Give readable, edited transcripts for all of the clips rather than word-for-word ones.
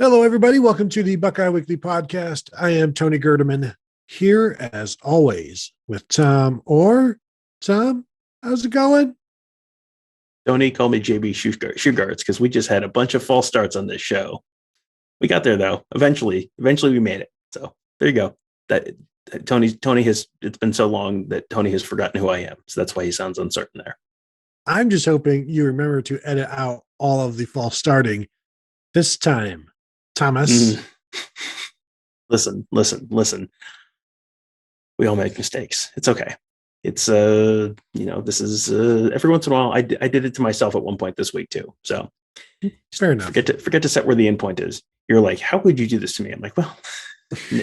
Hello, everybody. Welcome to the Buckeye Weekly Podcast. I am Tony Gerdeman here, as always, with Tom Orr. Tom, how's it going? Tony, call me JB Shoegarts because we just had a bunch of false starts on this show. We got there though. Eventually we made it. So there you go. Tony has. It's been so long that Tony has forgotten who I am. So that's why he sounds uncertain there. I'm just hoping you remember to edit out all of the false starting this time, Thomas. Listen. We all make mistakes. It's okay. It's this is every once in a while. I did it to myself at one point this week too. So fair enough. Forget to set where the end point is. You're like, how would you do this to me? I'm like, well,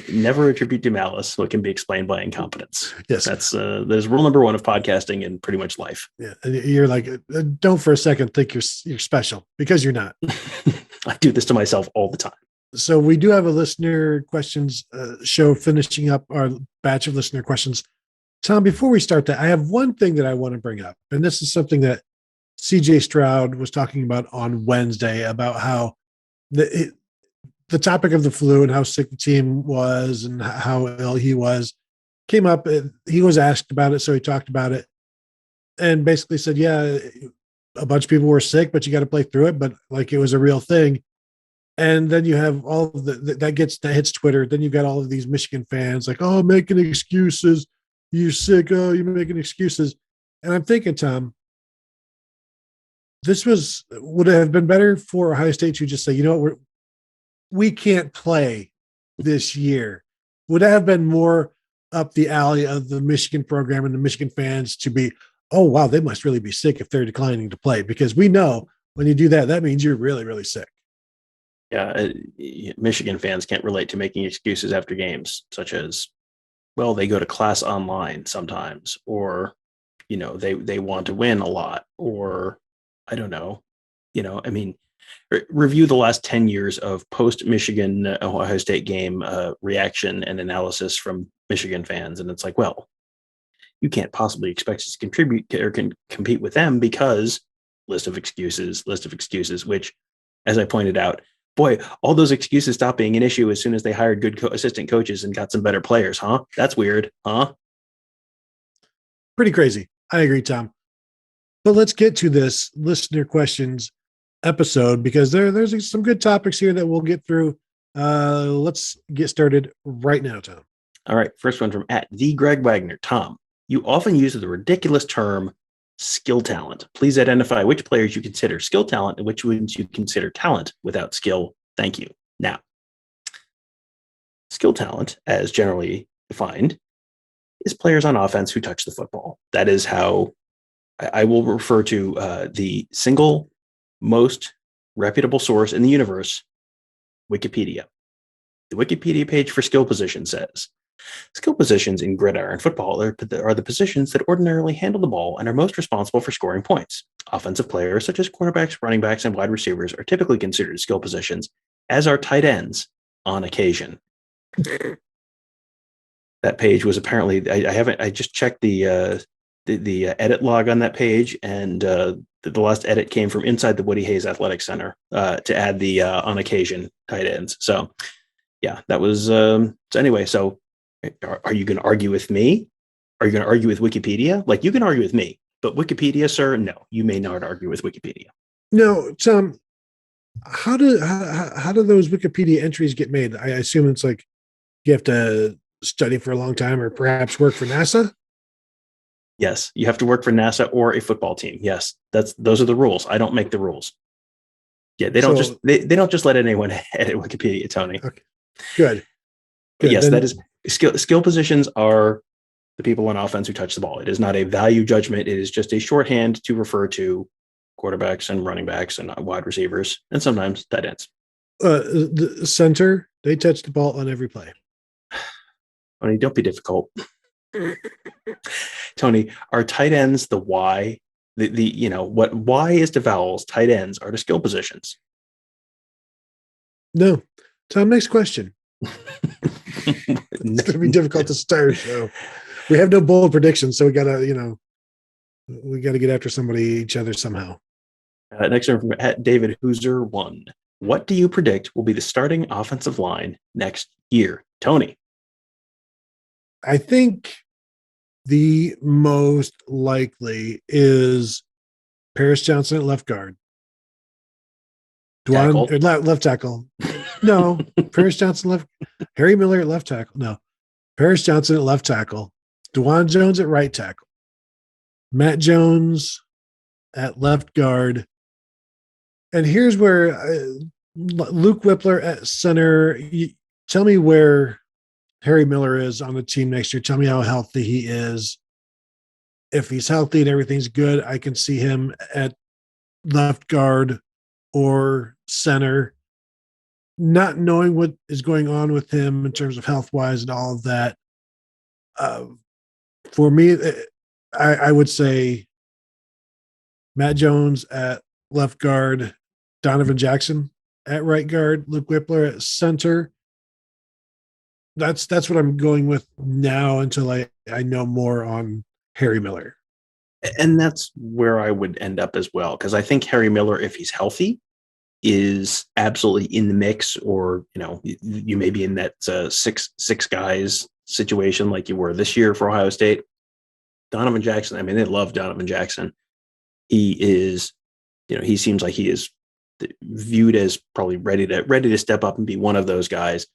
never attribute to malice what can be explained by incompetence. Yes, there's rule number one of podcasting and pretty much life. Yeah, and you're like, don't for a second think you're special, because you're not. I do this to myself all the time. So we do have a listener questions show finishing up our batch of listener questions. Tom, before we start that, I have one thing that I want to bring up, and this is something that CJ Stroud was talking about on Wednesday about how the topic of the flu and how sick the team was and how ill he was came up. He was asked about it, so he talked about it and basically said, yeah, a bunch of people were sick, but you got to play through it, but like it was a real thing. And then you have all of that hits Twitter. Then you've got all of these Michigan fans like, oh, making excuses. You're sick. Oh, you're making excuses. And I'm thinking, Tom, would it have been better for Ohio State to just say, you know what, we can't play this year? Would that have been more up the alley of the Michigan program and the Michigan fans to be, oh, wow, they must really be sick if they're declining to play? Because we know when you do that, that means you're really, really sick. Yeah, Michigan fans can't relate to making excuses after games, such as, well, they go to class online sometimes, or, they want to win a lot, or I don't know, I mean, review the last 10 years of post-Michigan Ohio State game reaction and analysis from Michigan fans. And it's like, well, you can't possibly expect us to contribute or can compete with them because list of excuses, which, as I pointed out, boy, all those excuses stopped being an issue as soon as they hired good assistant coaches and got some better players, huh? That's weird, huh? Pretty crazy. I agree, Tom. But let's get to this listener questions episode because there's some good topics here that we'll get through. Let's get started right now, Tom. All right. First one from @TheGregWagner. Tom, you often use the ridiculous term skill talent. Please identify which players you consider skill talent and which ones you consider talent without skill. Thank you. Now, skill talent, as generally defined, is players on offense who touch the football. That is how I will refer to the single most reputable source in the universe, Wikipedia. The Wikipedia page for skill position says, skill positions in gridiron football are the positions that ordinarily handle the ball and are most responsible for scoring points. Offensive players such as quarterbacks, running backs, and wide receivers are typically considered skill positions, as are tight ends on occasion. That page was apparently, I just checked the edit log on that page, and the last edit came from inside the Woody Hayes Athletic Center to add the on occasion tight ends. So yeah, that was so anyway. So are you going to argue with me? Are you going to argue with Wikipedia? Like, you can argue with me, but Wikipedia, sir, no, you may not argue with Wikipedia. No, Tom, how do those Wikipedia entries get made? I assume it's like you have to study for a long time or perhaps work for NASA. Yes, you have to work for NASA or a football team. Yes, those are the rules. I don't make the rules. Yeah, they don't they don't just let anyone edit Wikipedia, Tony. Okay. Good. Yes, then, that is skill positions are the people on offense who touch the ball. It is not a value judgment. It is just a shorthand to refer to quarterbacks and running backs and wide receivers and sometimes tight ends. The center, they touch the ball on every play. Tony, don't be difficult. Tony, are tight ends the Y? What Y is to vowels, tight ends are to skill positions. No. Tom, next question. It's going to be difficult to start. So we have no bold predictions, so we got to get after each other somehow. Next one from David Hooser 1. What do you predict will be the starting offensive line next year? Tony. I think the most likely is Paris Johnson at left guard. Tackle. Left tackle. No, Paris Johnson left. Harry Miller at left tackle. No, Paris Johnson at left tackle. Dwan Jones at right tackle. Matt Jones at left guard. And here's where Luke Whippler at center. Tell me where Harry Miller is on the team next year. Tell me how healthy he is. If he's healthy and everything's good, I can see him at left guard or center. Not knowing what is going on with him in terms of health-wise and all of that. For me, I would say Matt Jones at left guard, Donovan Jackson at right guard, Luke Whippler at center. That's what I'm going with now until I know more on Harry Miller. And that's where I would end up as well, because I think Harry Miller, if he's healthy, is absolutely in the mix, or you may be in that six guys situation like you were this year for Ohio State. Donovan Jackson, I mean, they love Donovan Jackson. He is, he seems like he is viewed as probably ready to step up and be one of those guys.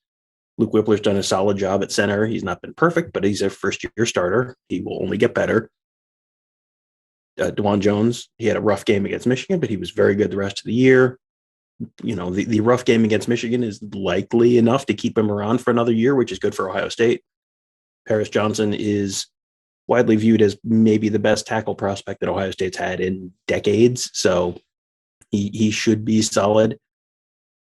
Luke Whippler's done a solid job at center. He's not been perfect, but he's a first-year starter. He will only get better. Dwan Jones, he had a rough game against Michigan, but he was very good the rest of the year. The rough game against Michigan is likely enough to keep him around for another year, which is good for Ohio State. Paris Johnson is widely viewed as maybe the best tackle prospect that Ohio State's had in decades, so he should be solid.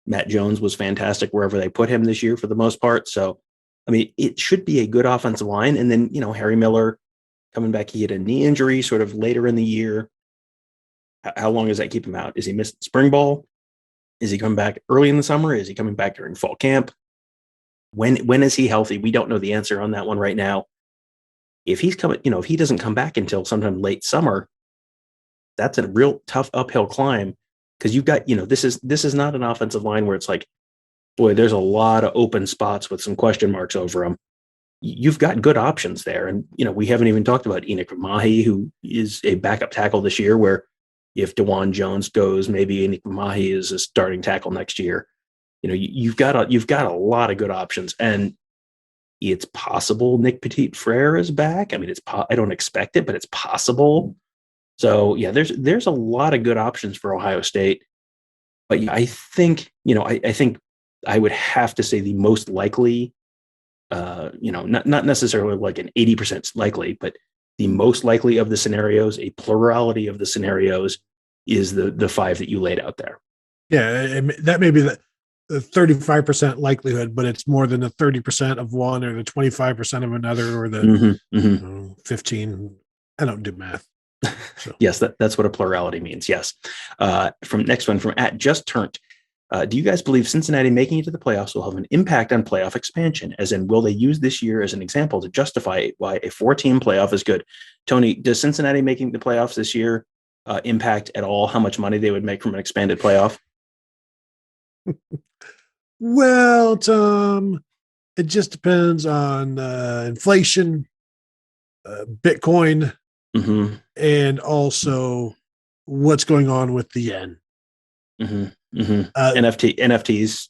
Matt Jones was fantastic wherever they put him this year for the most part. So, I mean, it should be a good offensive line. And then, Harry Miller coming back, he had a knee injury sort of later in the year. How long does that keep him out? Is he missed spring ball? Is he coming back early in the summer? Is he coming back during fall camp? When is he healthy? We don't know the answer on that one right now. If he's coming, if he doesn't come back until sometime late summer, that's a real tough uphill climb. Because you've got, this is not an offensive line where it's like, boy, there's a lot of open spots with some question marks over them. You've got good options there. And, we haven't even talked about Enoch Mahi, who is a backup tackle this year, where if Dwan Jones goes, maybe Enoch Mahi is a starting tackle next year. You've got a lot of good options. And it's possible Nick Petit-Frere is back. I mean, I don't expect it, but it's possible. So yeah, there's a lot of good options for Ohio State, but yeah, I think I think I would have to say the most likely, not necessarily like an 80% likely, but the most likely of the scenarios, a plurality of the scenarios, is the five that you laid out there. Yeah, that may be the 35% likelihood, but it's more than the 30% of one, or the 25% of another, or the 15. I don't do math. So. Yes, that's what a plurality means. Yes. From @JustTurned. Do you guys believe Cincinnati making it to the playoffs will have an impact on playoff expansion? As in, will they use this year as an example to justify why a 4-team playoff is good? Tony, does Cincinnati making the playoffs this year impact at all how much money they would make from an expanded playoff? Well, Tom, it just depends on inflation, Bitcoin, and also what's going on with the yen. NFTs.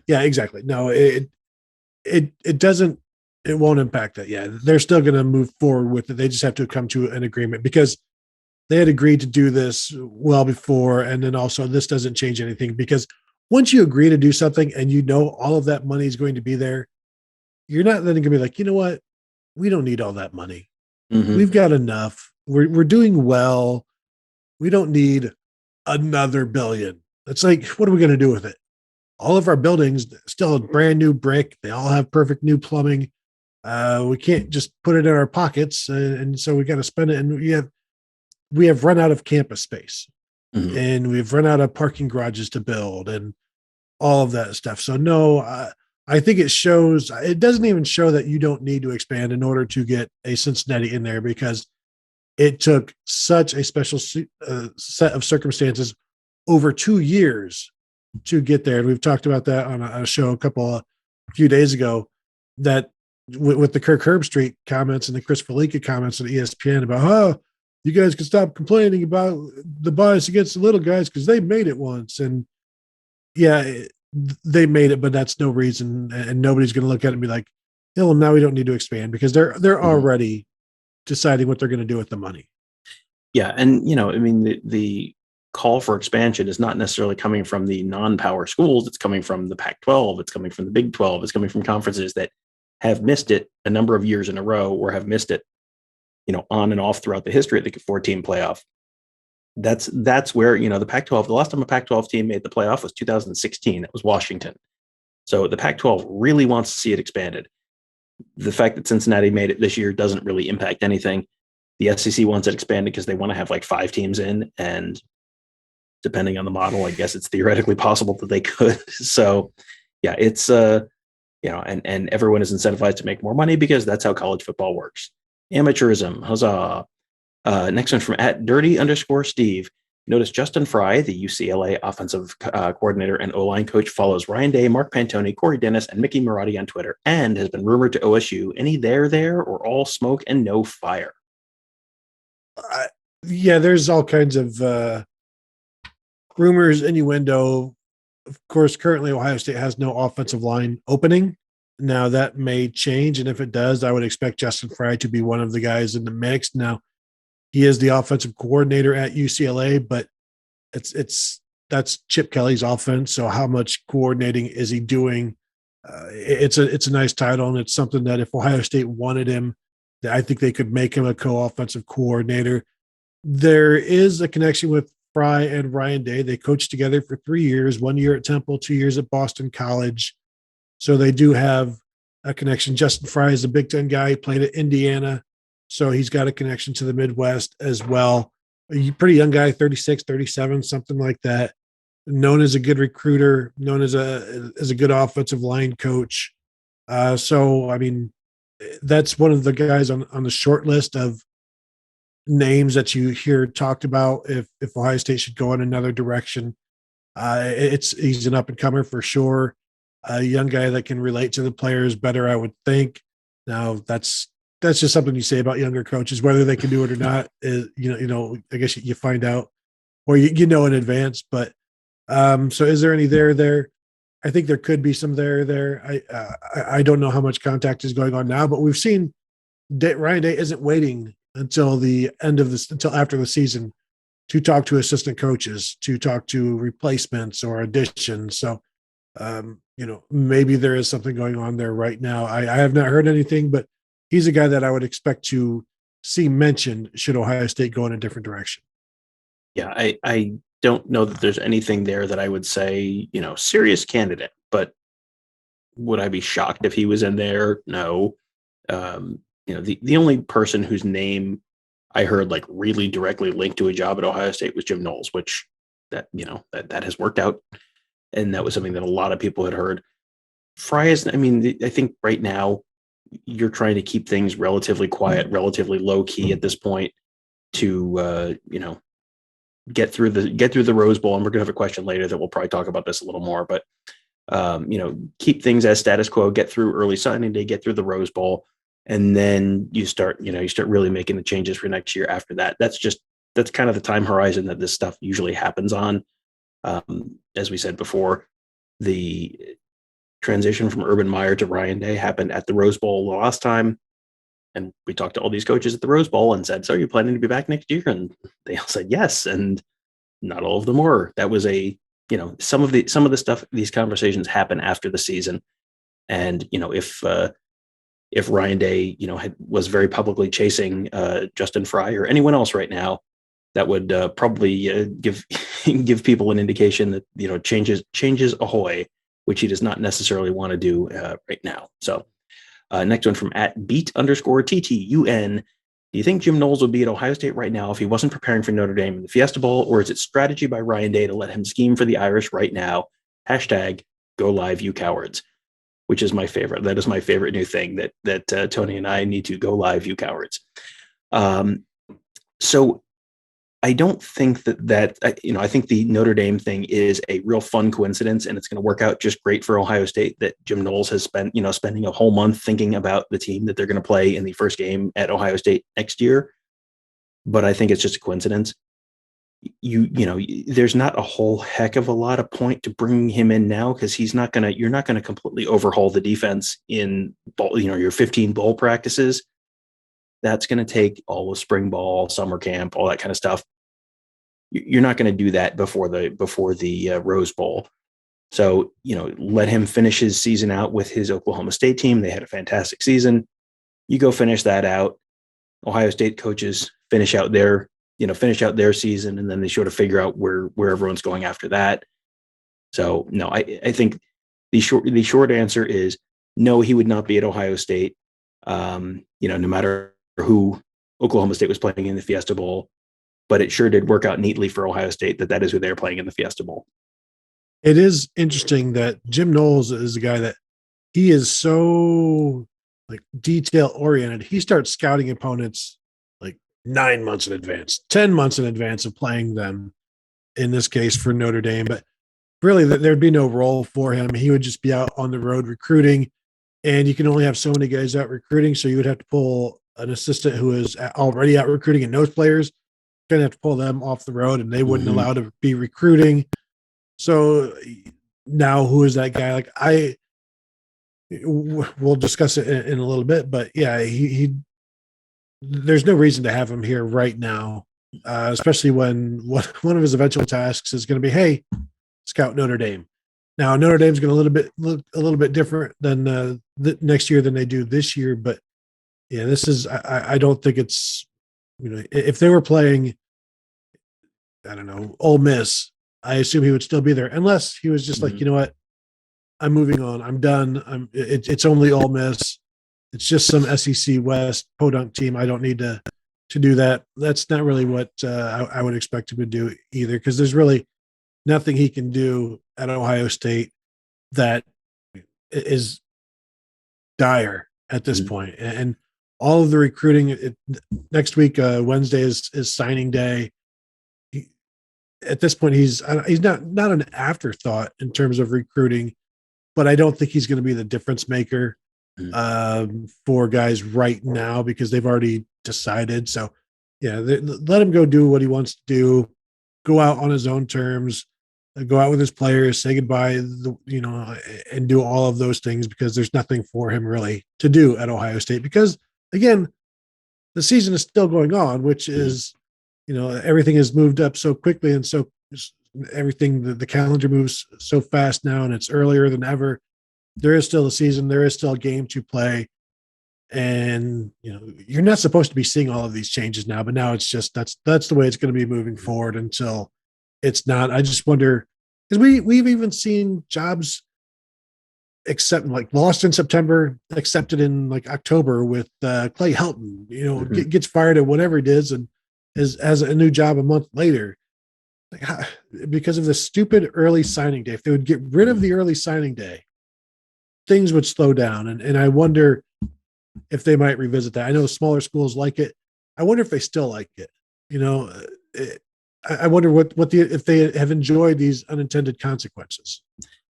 Yeah, exactly. No, it doesn't. It won't impact that. Yeah, they're still going to move forward with it. They just have to come to an agreement, because they had agreed to do this well before, and then also this doesn't change anything, because once you agree to do something and all of that money is going to be there, you're not then going to be like, you know what, we don't need all that money. We've got enough. We're doing well. We don't need another billion. It's like, what are we going to do with it? All of our buildings still a brand new brick. They all have perfect new plumbing. We can't just put it in our pockets, and so we got to spend it. And we have run out of campus space, and we've run out of parking garages to build, and all of that stuff. So no, I think it shows. It doesn't even show that you don't need to expand in order to get a Cincinnati in there, because it took such a special set of circumstances over 2 years to get there. And we've talked about that on a show a few days ago, that with the Kirk Herbstreit comments and the Chris Felica comments on ESPN about, oh, you guys can stop complaining about the bias against the little guys because they made it once. And yeah, they made it, but that's no reason. And nobody's going to look at it and be like, well, now we don't need to expand, because they're already deciding what they're going to do with the money. Yeah. And, the call for expansion is not necessarily coming from the non-power schools. It's coming from the Pac-12. It's coming from the Big 12. It's coming from conferences that have missed it a number of years in a row, or have missed it, on and off throughout the history of the 14 playoff. That's where, the Pac-12, the last time a Pac-12 team made the playoff was 2016. It was Washington. So the Pac-12 really wants to see it expanded. The fact that Cincinnati made it this year doesn't really impact anything. The SEC wants it expanded because they want to have like 5 teams in, and depending on the model, I guess it's theoretically possible that they could. So yeah, it's, and everyone is incentivized to make more money because that's how college football works. Amateurism, huzzah. Next one from @dirty_Steve. Notice Justin Frye, the UCLA offensive coordinator and O-line coach, follows Ryan Day, Mark Pantoni, Corey Dennis, and Mickey Marotti on Twitter, and has been rumored to OSU. Any there, or all smoke and no fire? Yeah, there's all kinds of rumors, innuendo. Of course, currently Ohio State has no offensive line opening. Now that may change, and if it does, I would expect Justin Frye to be one of the guys in the mix. Now, he is the offensive coordinator at UCLA, but that's Chip Kelly's offense. So how much coordinating is he doing? It's a nice title, and it's something that if Ohio State wanted him, I think they could make him a co-offensive coordinator. There is a connection with Frye and Ryan Day. They coached together for 3 years, 1 year at Temple, 2 years at Boston College. So they do have a connection. Justin Frye is a Big Ten guy. He played at Indiana. So he's got a connection to the Midwest as well. A pretty young guy, 36, 37, something like that. Known as a good recruiter, known as a good offensive line coach. So, I mean, that's one of the guys on the short list of names that you hear talked about if Ohio State should go in another direction. He's an up-and-comer for sure. A young guy that can relate to the players better, I would think. Now, that's just something you say about younger coaches. Whether they can do it or not is, I guess you find out, or in advance. But so is there any there? I think there could be some there. I don't know how much contact is going on now, but we've seen Ryan Day isn't waiting until the end of this, until after the season, to talk to assistant coaches, to talk to replacements or additions. So, maybe there is something going on there right now. I have not heard anything, but he's a guy that I would expect to see mentioned should Ohio State go in a different direction. Yeah, I don't know that there's anything there that I would say, serious candidate, but would I be shocked if he was in there? No. The only person whose name I heard like really directly linked to a job at Ohio State was Jim Knowles, which that has worked out. And that was something that a lot of people had heard. Frye is, I think right now you're trying to keep things relatively quiet, relatively low key at this point to, get through the Rose Bowl. And we're going to have a question later that we'll probably talk about this a little more, but, keep things as status quo, get through early signing day, get through the Rose Bowl. And then you start really making the changes for next year after that. That's kind of the time horizon that this stuff usually happens on. As we said before, the transition from Urban Meyer to Ryan Day happened at the Rose Bowl the last time. And we talked to all these coaches at the Rose Bowl and said, so you're planning to be back next year? And they all said yes. And not all of them were. That was some of the stuff, these conversations happen after the season. And, if Ryan Day, was very publicly chasing Justin Frye or anyone else right now, that would probably give people an indication that, changes ahoy, which he does not necessarily want to do right now. So next one from @beat_TTUN. Do you think Jim Knowles would be at Ohio State right now if he wasn't preparing for Notre Dame in the Fiesta Bowl, or is it strategy by Ryan Day to let him scheme for the Irish right now? #Go live, you cowards. Which is my favorite. That is my favorite new thing that Tony and I need to go live, you cowards. So I don't think I think the Notre Dame thing is a real fun coincidence, and it's going to work out just great for Ohio State that Jim Knowles has spent, spending a whole month thinking about the team that they're going to play in the first game at Ohio State next year. But I think it's just a coincidence. There's not a whole heck of a lot of point to bringing him in now, because you're not going to completely overhaul the defense in your 15 bowl practices. That's going to take all of spring ball, summer camp, all that kind of stuff. You're not going to do that before the Rose Bowl. So, let him finish his season out with his Oklahoma State team. They had a fantastic season. You go finish that out. Ohio State coaches finish out their season, and then they sort of figure out where everyone's going after that. So, no, I think the short answer is no, he would not be at Ohio State. No matter who Oklahoma State was playing in the Fiesta Bowl, but it sure did work out neatly for Ohio State that is who they're playing in the Fiesta Bowl. It is interesting that Jim Knowles is a guy that he is so like detail oriented. He starts scouting opponents like 9 months in advance, 10 months in advance of playing them, in this case for Notre Dame. But really there'd be no role for him. He would just be out on the road recruiting, and you can only have so many guys out recruiting. So you would have to pull an assistant who is already out recruiting and knows players, going to have to pull them off the road, and they wouldn't allow to be recruiting. So now who is that guy? Like we'll discuss it in a little bit, but yeah, he there's no reason to have him here right now, especially when one of his eventual tasks is going to be, hey, scout Notre Dame. Now Notre Dame's going to look a little bit different than next year than they do this year, but yeah, this is I don't think it's, if they were playing, I don't know, Ole Miss, I assume he would still be there, unless he was just like, you know what, I'm moving on, I'm done. It's only Ole Miss. It's just some SEC West podunk team. I don't need to do that. That's not really what I would expect him to do either, because there's really nothing he can do at Ohio State that is dire at this point. And all of the recruiting next week, Wednesday is signing day. At this point, he's not an afterthought in terms of recruiting, but I don't think he's going to be the difference maker for guys right now, because they've already decided. So yeah, let him go do what he wants to do, go out on his own terms, go out with his players, say goodbye, and do all of those things, because there's nothing for him really to do at Ohio State, because again, the season is still going on, which is, everything has moved up so quickly, and so everything, the calendar moves so fast now, and it's earlier than ever. There is still a season, there is still a game to play, and you're not supposed to be seeing all of these changes now, but now it's just that's the way it's going to be moving forward until it's not. I just wonder, because we've even seen jobs lost in September, accepted in like October, with Clay Helton, gets fired at whatever it is, and has a new job a month later, because of the stupid early signing day. If they would get rid of the early signing day, things would slow down. And I wonder if they might revisit that. I know smaller schools like it. I wonder if they still like it. I wonder if they have enjoyed these unintended consequences.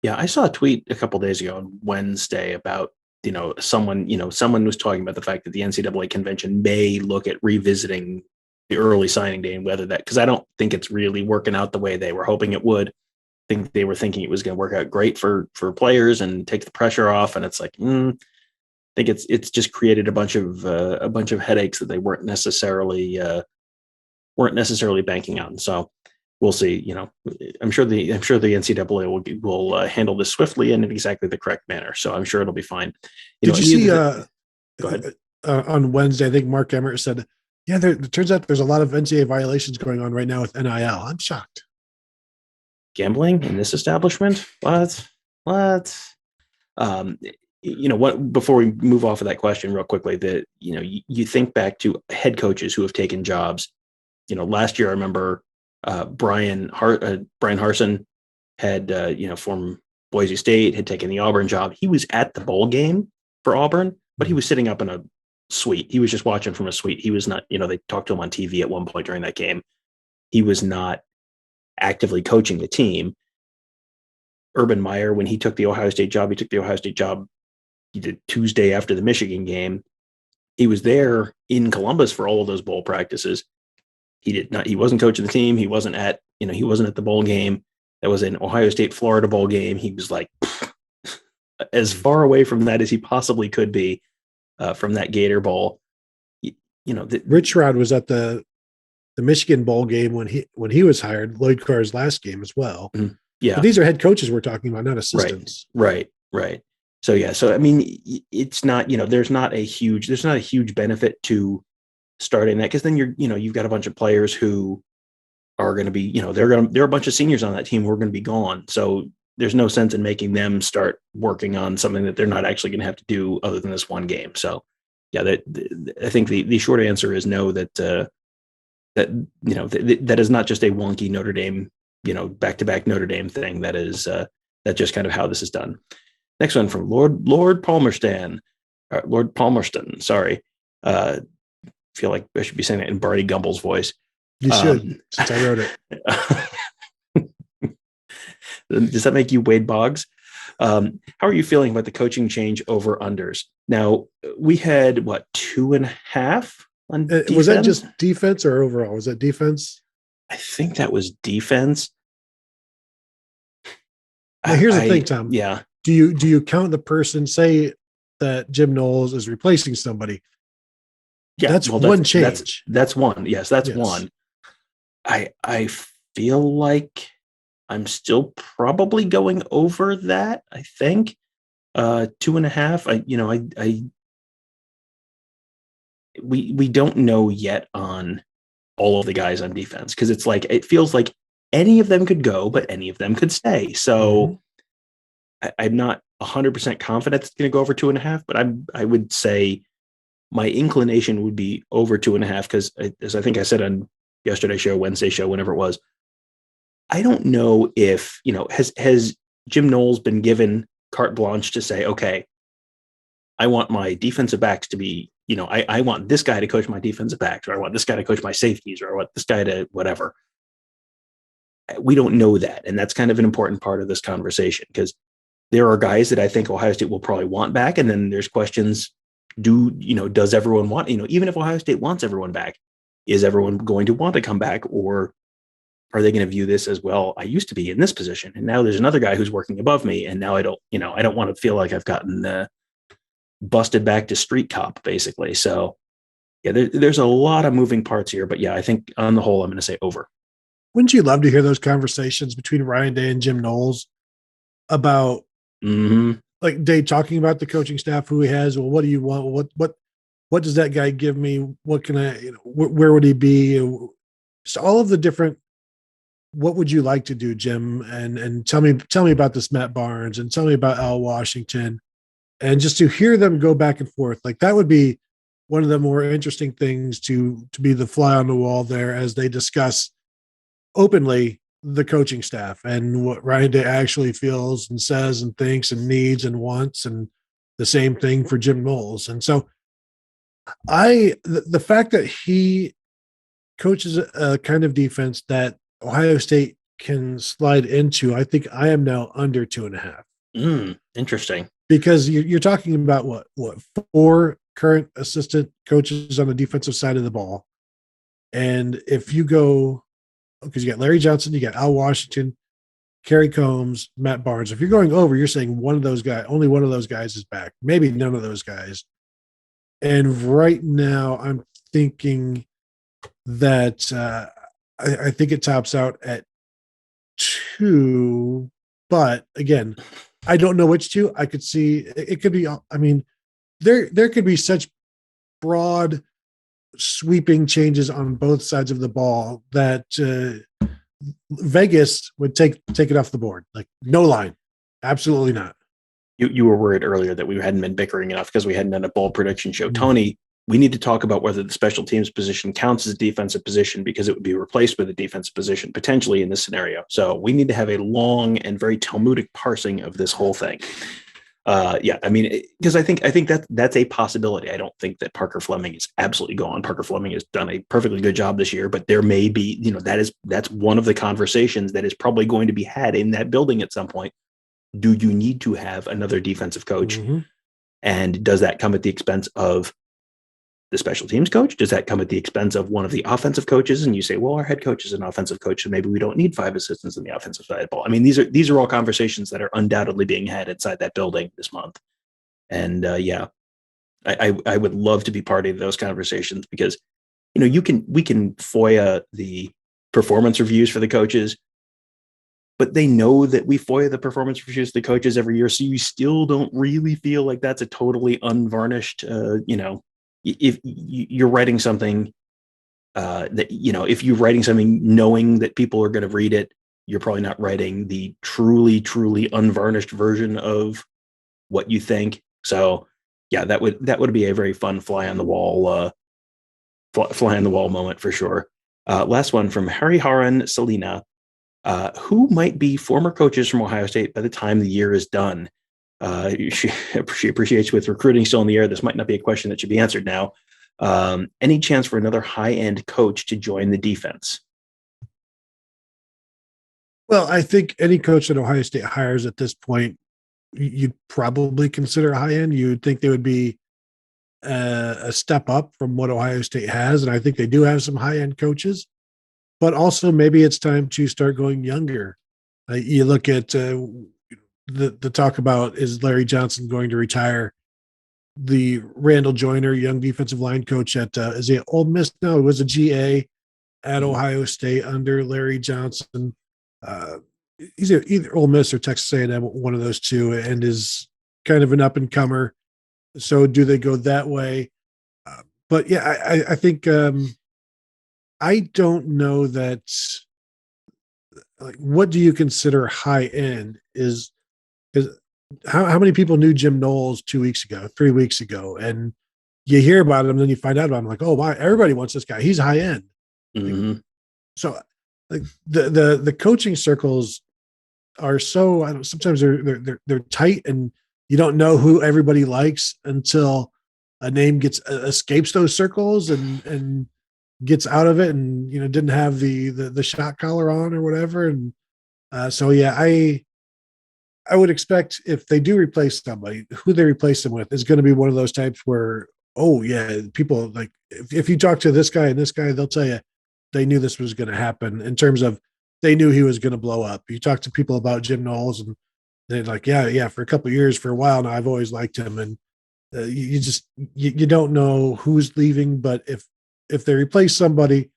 Yeah, I saw a tweet a couple of days ago on Wednesday about, someone was talking about the fact that the NCAA convention may look at revisiting the early signing day, and whether that, because I don't think it's really working out the way they were hoping it would. I think they were thinking it was going to work out great for players and take the pressure off. And it's like, I think it's just created a bunch of headaches that they weren't necessarily banking on. So we'll see. I'm sure the NCAA will handle this swiftly and in exactly the correct manner. So I'm sure it'll be fine. Did you see? Go ahead. On Wednesday, I think Mark Emmert said, "Yeah, it turns out there's a lot of NCAA violations going on right now with NIL." I'm shocked. Gambling in this establishment? What? Before we move off of that question real quickly, you think back to head coaches who have taken jobs. Last year I remember Brian Harsin had, from Boise State, had taken the Auburn job. He was at the bowl game for Auburn, but he was sitting up in a suite. He was just watching from a suite. He was not, they talked to him on TV at one point during that game. he was not actively coaching the team. Urban Meyer, when he took the Ohio State job, he did Tuesday after the Michigan game. He was there in Columbus for all of those bowl practices. He wasn't coaching the team. He wasn't at the bowl game. That was an Ohio State, Florida bowl game. He was like as far away from that as he possibly could be from that Gator Bowl. Rich Rod was at the Michigan bowl game when he was hired, Lloyd Carr's last game as well. Mm-hmm. Yeah. But these are head coaches we're talking about, not assistants. Right. So, yeah. So, I mean, it's not, there's not a huge benefit to starting that, because then you've got a bunch of players who are going to be, there are a bunch of seniors on that team who are going to be gone. So there's no sense in making them start working on something that they're not actually going to have to do other than this one game. So, yeah, I think the short answer is no, that is not just a wonky Notre Dame, back-to-back Notre Dame thing. That is that's just kind of how this is done. Next one from Lord Palmerston. Sorry. Feel like I should be saying that in Barney Gumbel's voice. You should, since I wrote it. Does that make you Wade Boggs? How are you feeling about the coaching change over unders? Now, we had 2.5 on defense? Was that just defense or overall? Was that defense? I think that was defense. Now, here's the thing, Tom. Yeah. Do you count the person, say that Jim Knowles is replacing somebody? Yeah, that's one change. That's one. Yes, that's one. I feel like I'm still probably going over that. I think 2.5. We don't know yet on all of the guys on defense, because it feels like any of them could go, but any of them could stay. So I'm not 100% confident it's going to go over 2.5, but I would say my inclination would be over 2.5, because as I think I said on yesterday's show, Wednesday show, whenever it was, I don't know if, has Jim Knowles been given carte blanche to say, okay, I want my defensive backs to be, I want this guy to coach my defensive backs, or I want this guy to coach my safeties, or I want this guy to whatever. We don't know that. And that's kind of an important part of this conversation, because there are guys that I think Ohio State will probably want back. And then there's questions, does everyone want, even if Ohio State wants everyone back, is everyone going to want to come back, or are they going to view this as, well, I used to be in this position and now there's another guy who's working above me, and now I don't want to feel like I've gotten busted back to street cop, basically. So yeah, there's a lot of moving parts here, but yeah, I think on the whole, I'm going to say over. Wouldn't you love to hear those conversations between Ryan Day and Jim Knowles about like Day talking about the coaching staff who he has? Well, what do you want? What does that guy give me? What can I, where would he be? Just all of the different, what would you like to do, Jim? And tell me about this Matt Barnes, and tell me about Al Washington, and just to hear them go back and forth, like that would be one of the more interesting things to be the fly on the wall there as they discuss openly the coaching staff and what Ryan Day actually feels and says and thinks and needs and wants, and the same thing for Jim Knowles. And so the fact that he coaches a kind of defense that Ohio State can slide into, I think I am now under 2.5. Interesting. Because you're talking about what 4 current assistant coaches on the defensive side of the ball. And if you go, because you got Larry Johnson, you got Al Washington, Kerry Combs, Matt Barnes. If you're going over, you're saying only one of those guys is back, maybe none of those guys. And right now I'm thinking that I think it tops out at 2, but again, I don't know which 2. I could see it could be, I mean, there could be such broad sweeping changes on both sides of the ball that Vegas would take it off the board. Like, no line. Absolutely not. You were worried earlier that we hadn't been bickering enough because we hadn't done a bold prediction show. Tony, we need to talk about whether the special teams position counts as a defensive position, because it would be replaced with a defensive position potentially in this scenario. So we need to have a long and very Talmudic parsing of this whole thing. Yeah, I mean, because I think that's a possibility. I don't think that Parker Fleming is absolutely gone. Parker Fleming has done a perfectly good job this year, but there may be, that's one of the conversations that is probably going to be had in that building at some point. Do you need to have another defensive coach? Mm-hmm. And does that come at the expense of the special teams coach? Does that come at the expense of one of the offensive coaches? And you say, well, our head coach is an offensive coach, so maybe we don't need 5 assistants in the offensive side of the ball. I mean, these are all conversations that are undoubtedly being had inside that building this month. And I would love to be part of those conversations because, we can FOIA the performance reviews for the coaches, but they know that we FOIA the performance reviews of the coaches every year. So you still don't really feel like that's a totally unvarnished, if you're writing something if you're writing something knowing that people are going to read it, you're probably not writing the truly, truly unvarnished version of what you think. So yeah, that would be a very fun fly on the wall moment for sure. Last one from Harry Haran Selena. Who might be former coaches from Ohio State by the time the year is done? She appreciates with recruiting still in the air. This might not be a question that should be answered now. Any chance for another high-end coach to join the defense? Well, I think any coach that Ohio State hires at this point, you'd probably consider high-end. You would think they would be a step up from what Ohio State has, and I think they do have some high-end coaches. But also maybe it's time to start going younger. You look at the talk about, is Larry Johnson going to retire? The Randall Joyner, young defensive line coach at is he at Ole Miss now? It was a GA at Ohio State under Larry Johnson. He's either Ole Miss or Texas A&M, one of those two, and is kind of an up and comer. So do they go that way? But yeah, I think I don't know that. Like, what do you consider high end? Is how many people knew Jim Knowles 2 weeks ago, 3 weeks ago, and you hear about him, then you find out about him, like, oh wow, everybody wants this guy. He's high end. Mm-hmm. So, like the coaching circles are so, sometimes they're tight, and you don't know who everybody likes until a name escapes those circles and gets out of it, and didn't have the shot collar on or whatever, and so yeah, I would expect if they do replace somebody, who they replace them with is going to be one of those types where, oh yeah, people like if you talk to this guy and this guy, they'll tell you they knew this was going to happen in terms of they knew he was going to blow up. You talk to people about Jim Knowles and they're like, yeah, for a couple of years, for a while now, I've always liked him. And you don't know who's leaving, but if they replace somebody,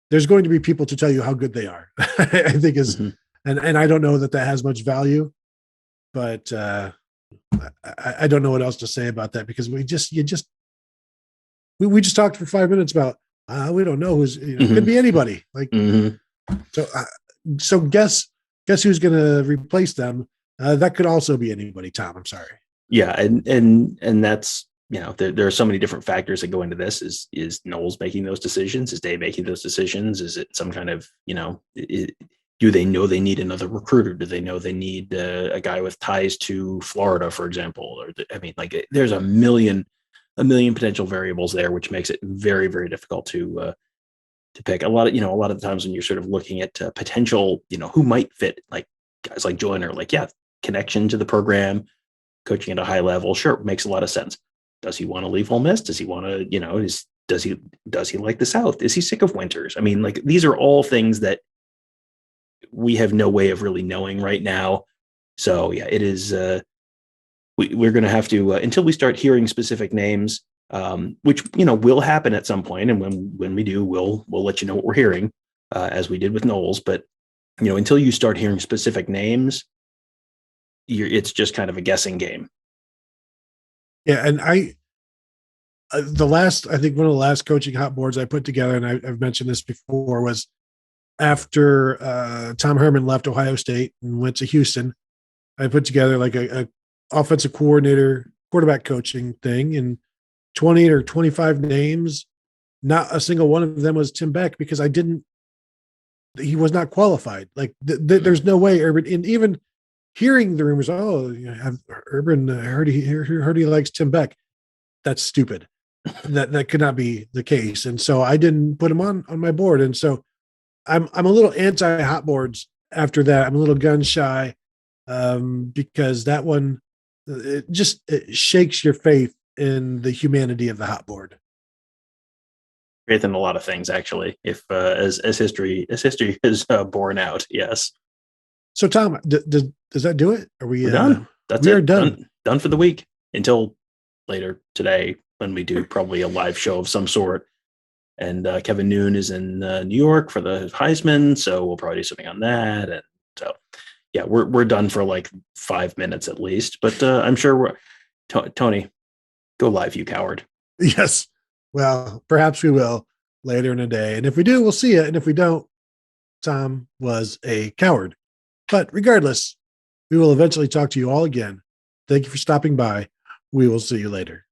there's going to be people to tell you how good they are. I think is, and I don't know that has much value. But I don't know what else to say about that because we just talked for 5 minutes about we don't know who's it could be anybody like so guess who's going to replace them. That could also be anybody. Tom, I'm sorry. Yeah, and that's there are so many different factors that go into this. Is Knowles making those decisions? Is Dave making those decisions? Is it some kind of do they know they need another recruiter? Do they know they need a guy with ties to Florida, for example? Or there's a million potential variables there, which makes it very, very difficult to pick. A lot of the times when you're sort of looking at potential, who might fit, like guys like Joyner, connection to the program, coaching at a high level, sure, makes a lot of sense. Does he want to leave Ole Miss? Does he want to, does he like the South? Is he sick of winters? I mean, these are all things that we have no way of really knowing right now. So yeah, it is, we're going to have to, until we start hearing specific names, which, will happen at some point. And when we do, we'll let you know what we're hearing, as we did with Knowles. But, until you start hearing specific names, it's just kind of a guessing game. Yeah. And I think one of the last coaching hot boards I put together, and I've mentioned this before, was after Tom Herman left Ohio State and went to Houston. I put together a offensive coordinator, quarterback coaching thing, and 20 or 25 names. Not a single one of them was Tim Beck because he was not qualified. There's no way Urban, and even hearing the rumors, have Urban heard he likes Tim Beck. That's stupid. that could not be the case. And so I didn't put him on my board. And so I'm a little anti hot boards after that. I'm a little gun shy because that one, it shakes your faith in the humanity of the hot board. Faith in a lot of things, actually, if as history is borne out. Yes. So Tom, does that do it? Are we done? That's we it. are done for the week until later today when we do probably a live show of some sort. And Kevin Noon is in New York for the Heisman, so we'll probably do something on that. And so, yeah, we're done for like 5 minutes at least. But I'm sure Tony, go live, you coward. Yes. Well, perhaps we will later in the day. And if we do, we'll see it. And if we don't, Tom was a coward. But regardless, we will eventually talk to you all again. Thank you for stopping by. We will see you later.